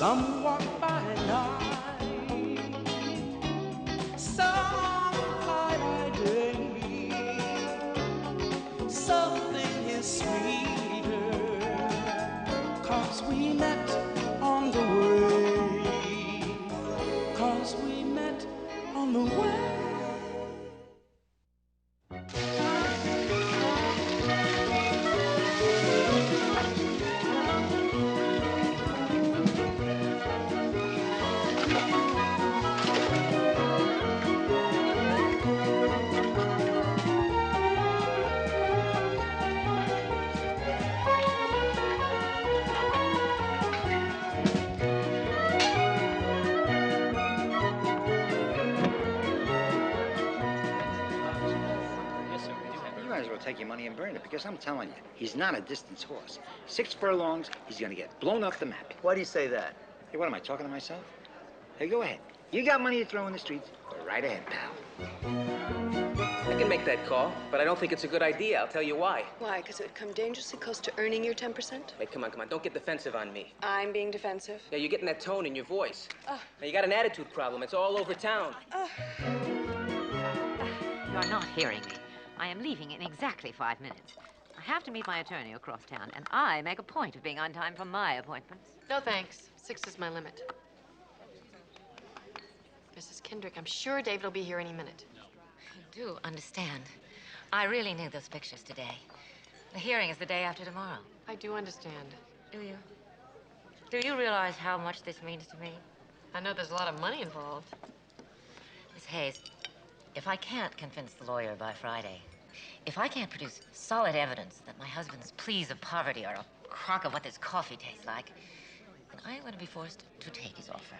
Some walk by night, some fly by day. Something is sweeter, 'cause we met on the way, 'cause we met on the way. Take your money and burn it, because I'm telling you, he's not a distance horse. 6 furlongs, he's gonna get blown off the map. Why do you say that? Hey, what am I, talking to myself? Hey, go ahead. You got money to throw in the streets, go right ahead, pal. I can make that call, but I don't think it's a good idea. I'll tell you why. Why? Because it would come dangerously close to earning your 10%? Hey, come on. Don't get defensive on me. I'm being defensive. Yeah, you're getting that tone in your voice. Now, you got an attitude problem. It's all over town. You're not hearing me. I am leaving in exactly 5 minutes. I have to meet my attorney across town, and I make a point of being on time for my appointments. No, thanks. 6 is my limit. Mrs. Kendrick, I'm sure David will be here any minute. You do understand. I really need those pictures today. The hearing is the day after tomorrow. I do understand. Do you? Do you realize how much this means to me? I know there's a lot of money involved. Miss Hayes, if I can't convince the lawyer by Friday, if I can't produce solid evidence that my husband's pleas of poverty are a crock of what this coffee tastes like, then I'm going to be forced to take his offer.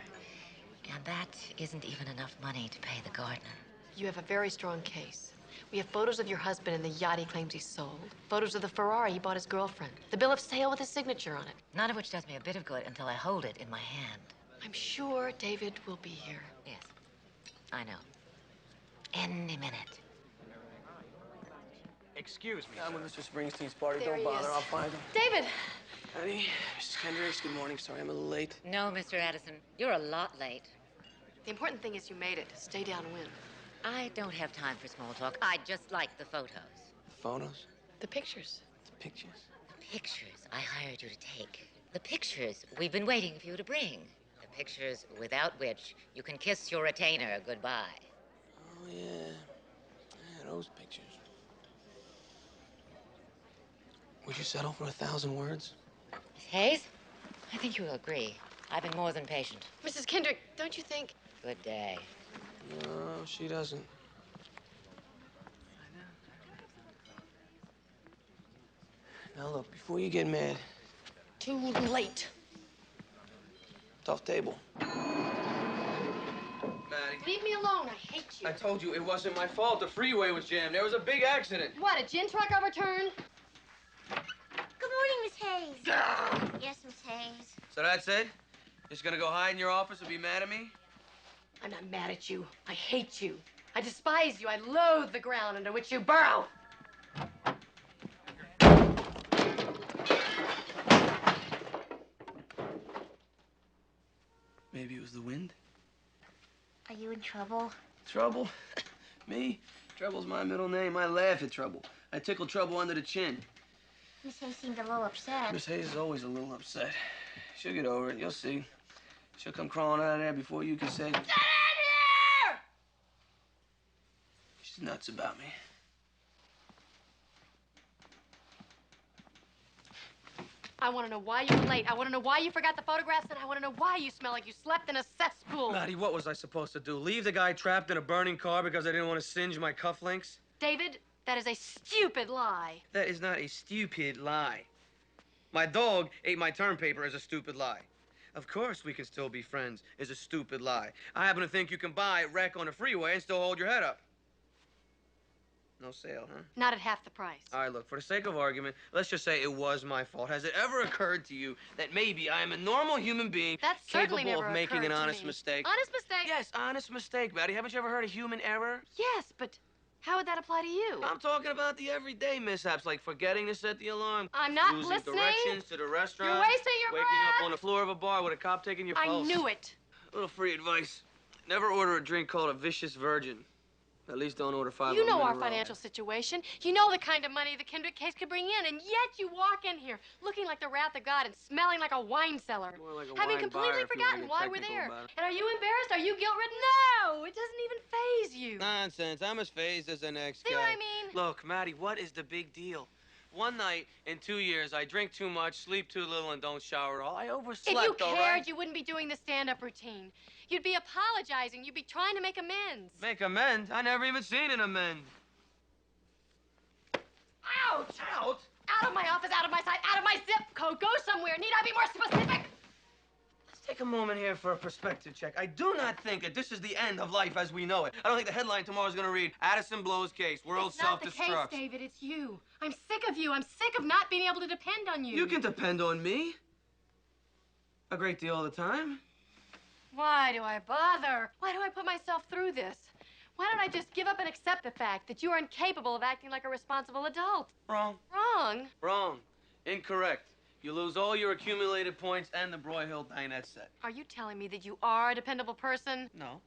And that isn't even enough money to pay the gardener. You have a very strong case. We have photos of your husband in the yacht he claims he sold, photos of the Ferrari he bought his girlfriend, the bill of sale with his signature on it. None of which does me a bit of good until I hold it in my hand. I'm sure David will be here. Yes, I know. Any minute. Excuse me. I'm with Mr. Springsteen's party. There Don't he bother. is. I'll find him. David! Honey, Mrs. Kendricks, good morning. Sorry I'm a little late. No, Mr. Addison, you're a lot late. The important thing is you made it. Stay downwind. I don't have time for small talk. I just like the photos. The photos? The pictures. The pictures? The pictures I hired you to take. The pictures we've been waiting for you to bring. The pictures without which you can kiss your retainer goodbye. Oh, yeah. Yeah, those pictures. Would you settle for 1,000 words? Miss Hayes, I think you will agree. I've been more than patient. Mrs. Kendrick, don't you think... Good day. No, she doesn't. Now, look, before you get mad... Too late. Tough table. Maddie. Leave me alone. I hate you. I told you it wasn't my fault. The freeway was jammed. There was a big accident. What, a gin truck overturned? Good morning, Miss Hayes. Yes, Miss Hayes. So that's it? Just gonna go hide in your office and be mad at me? I'm not mad at you. I hate you. I despise you. I loathe the ground under which you burrow. Maybe it was the wind? Are you in trouble? Trouble? Me? Trouble's my middle name. I laugh at trouble. I tickle trouble under the chin. Miss Hayes seemed a little upset. Miss Hayes is always a little upset. She'll get over it. You'll see. She'll come crawling out of there before you can say... Get in here! She's nuts about me. I want to know why you were late. I want to know why you forgot the photographs, and I want to know why you smell like you slept in a cesspool. Maddie, what was I supposed to do? Leave the guy trapped in a burning car because I didn't want to singe my cufflinks? David, that is a stupid lie. That is not a stupid lie. My dog ate my term paper is a stupid lie. Of course we can still be friends is a stupid lie. I happen to think you can buy a wreck on a freeway and still hold your head up. No sale, huh? Not at half the price. All right, look, for the sake of argument, let's just say it was my fault. Has it ever occurred to you that maybe I am a normal human being That's certainly capable never of making occurred an to honest me. mistake? Honest mistake? Yes, honest mistake, Maddie. Haven't you ever heard of human error? Yes, but How would that apply to you? I'm talking about the everyday mishaps, like forgetting to set the alarm. I'm not losing listening. directions to the restaurant. You're wasting your waking breath. up on the floor of a bar with a cop taking your pulse. I knew it. A little free advice. Never order a drink called a vicious virgin. At least don't order 5 You of them know in our a row. financial situation. You know the kind of money the Kendrick case could bring in, and yet you walk in here looking like the wrath of God and smelling like a wine cellar. More like a having wine completely buyer if you wanna forgotten get why we're technical there. about it. And are you embarrassed? Are you guilt-ridden? No! It doesn't even faze you. Nonsense. I'm as phased as the next See guy. what I mean? Look, Maddie, what is the big deal? One night in 2 years, I drink too much, sleep too little, and don't shower at all. I overslept, If you all cared, right? you wouldn't be doing the stand-up routine. You'd be apologizing. You'd be trying to make amends. Make amends? I never even seen an amend. Ouch! Out? Out of my office, out of my sight, out of my zip code. Go somewhere. Need I be more specific? Let's take a moment here for a perspective check. I do not think that this is the end of life as we know it. I don't think the headline tomorrow is going to read, Addison blows case, world It's not the case, self-destructs. David. It's you. I'm sick of you. I'm sick of not being able to depend on you. You can depend on me. A great deal of the time. Why do I bother? Why do I put myself through this? Why don't I just give up and accept the fact that you are incapable of acting like a responsible adult? Wrong. Wrong? Wrong. Incorrect. You lose all your accumulated points and the Broyhill dinette set. Are you telling me that you are a dependable person? No.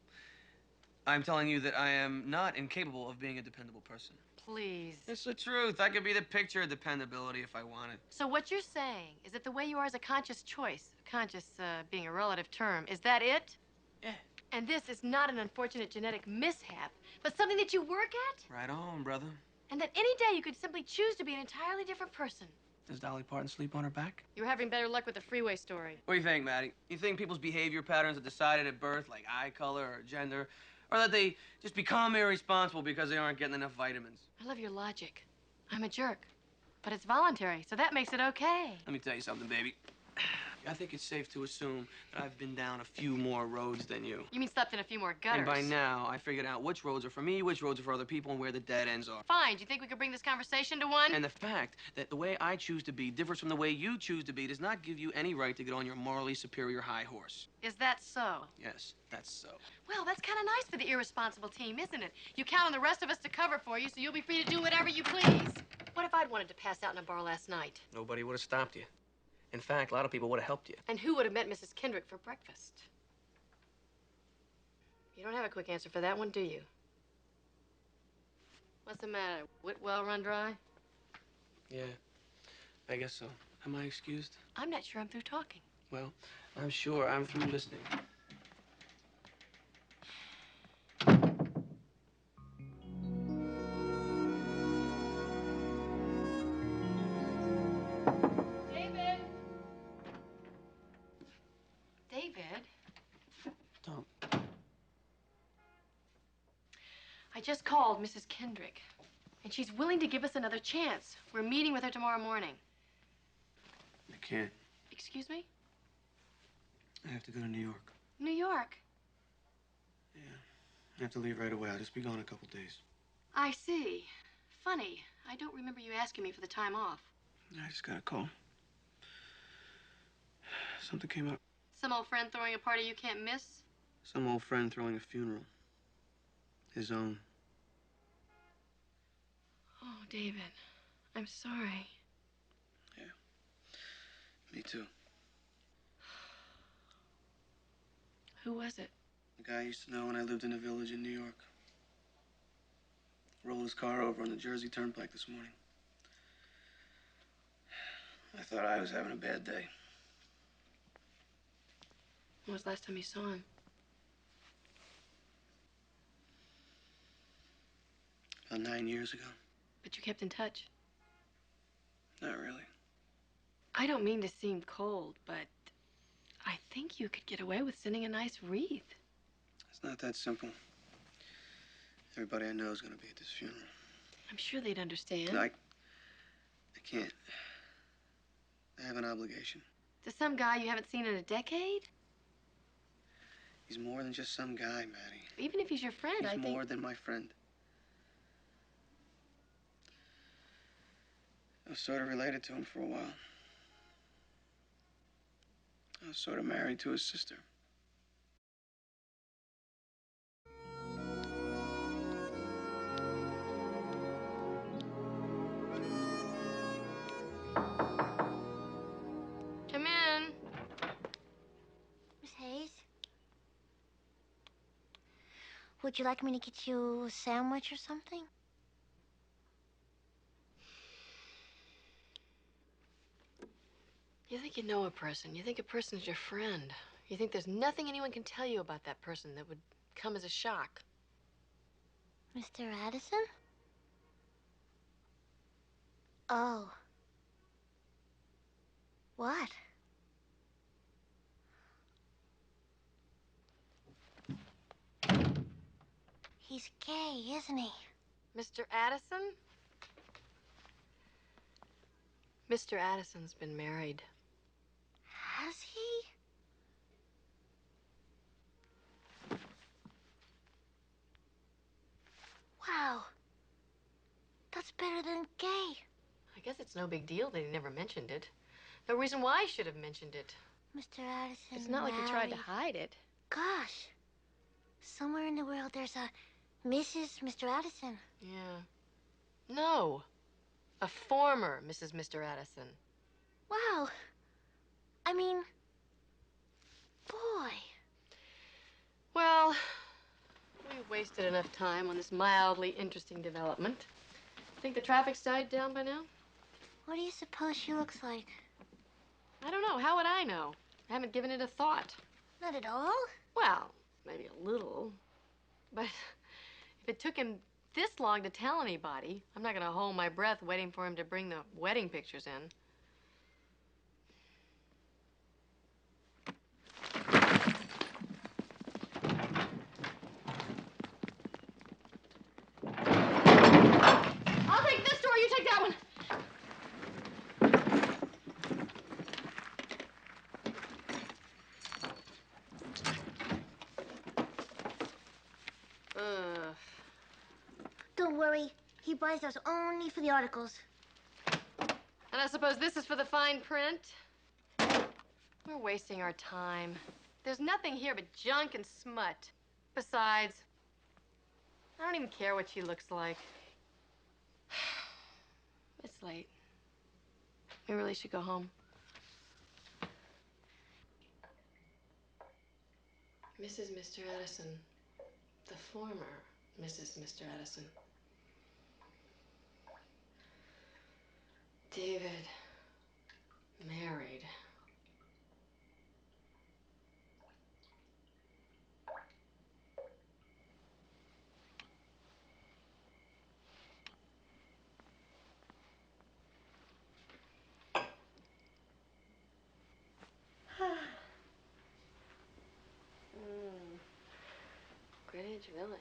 I'm telling you that I am not incapable of being a dependable person. Please. It's the truth. I could be the picture of dependability if I wanted. So what you're saying is that the way you are is a conscious choice. Conscious being a relative term. Is that it? Yeah. And this is not an unfortunate genetic mishap, but something that you work at? Right on, brother. And that any day you could simply choose to be an entirely different person. Does Dolly Parton sleep on her back? You're having better luck with the freeway story. What do you think, Maddie? You think people's behavior patterns are decided at birth, like eye color or gender? Or that they just become irresponsible because they aren't getting enough vitamins? I love your logic. I'm a jerk. But it's voluntary, so that makes it okay. Let me tell you something, baby. I think it's safe to assume that I've been down a few more roads than you. You mean slept in a few more gutters? And by now, I figured out which roads are for me, which roads are for other people, and where the dead ends are. Fine. Do you think we could bring this conversation to one? And the fact that the way I choose to be differs from the way you choose to be does not give you any right to get on your morally superior high horse. Is that so? Yes, that's so. Well, that's kind of nice for the irresponsible team, isn't it? You count on the rest of us to cover for you, so you'll be free to do whatever you please. What if I'd wanted to pass out in a bar last night? Nobody would have stopped you. In fact, a lot of people would have helped you. And who would have met Mrs. Kendrick for breakfast? You don't have a quick answer for that one, do you? What's the matter? Whitwell run dry? Yeah, I guess so. Am I excused? I'm not sure I'm through talking. Well, I'm sure I'm through listening. David! David? Don't. I just called Mrs. Kendrick, and she's willing to give us another chance. We're meeting with her tomorrow morning. I can't. Excuse me? I have to go to New York. New York? Yeah. I have to leave right away. I'll just be gone a couple days. I see. Funny. I don't remember you asking me for the time off. I just got a call. Something came up. Some old friend throwing a party you can't miss? Some old friend throwing a funeral. His own. Oh, David. I'm sorry. Yeah. Me too. Who was it? The guy I used to know when I lived in a village in New York. Rolled his car over on the Jersey Turnpike this morning. I thought I was having a bad day. When was the last time you saw him? About 9 years ago. But you kept in touch. Not really. I don't mean to seem cold, but I think you could get away with sending a nice wreath. It's not that simple. Everybody I know is going to be at this funeral. I'm sure they'd understand. I can't. I have an obligation. To some guy you haven't seen in a decade? He's more than just some guy, Maddie. Even if he's your friend, He's I think... more than my friend. I was sort of related to him for a while. I was sort of married to his sister. Would you like me to get you a sandwich or something? You think you know a person. You think a person's your friend. You think there's nothing anyone can tell you about that person that would come as a shock. Mr. Addison? Oh. What? He's gay, isn't he? Mr. Addison? Mr. Addison's been married. Has he? Wow. That's better than gay. I guess it's no big deal that he never mentioned it. No reason why he should have mentioned it. Mr. Addison It's not like he tried to married- hide it. Gosh. Somewhere in the world there's a Mrs. Mr. Addison. Yeah. No. A former Mrs. Mr. Addison. Wow. I mean, boy. Well, we've wasted enough time on this mildly interesting development. Think the traffic's died down by now? What do you suppose she looks like? I don't know. How would I know? I haven't given it a thought. Not at all? Well, maybe a little. But if it took him this long to tell anybody, I'm not going to hold my breath waiting for him to bring the wedding pictures in. I'll take this door, you take that one. Don't worry. He buys those only for the articles. And I suppose this is for the fine print? We're wasting our time. There's nothing here but junk and smut. Besides, I don't even care what she looks like. It's late. We really should go home. Mrs. Mr. Addison. The former Mrs. Mr. Addison. David. Married. Greenwich Village.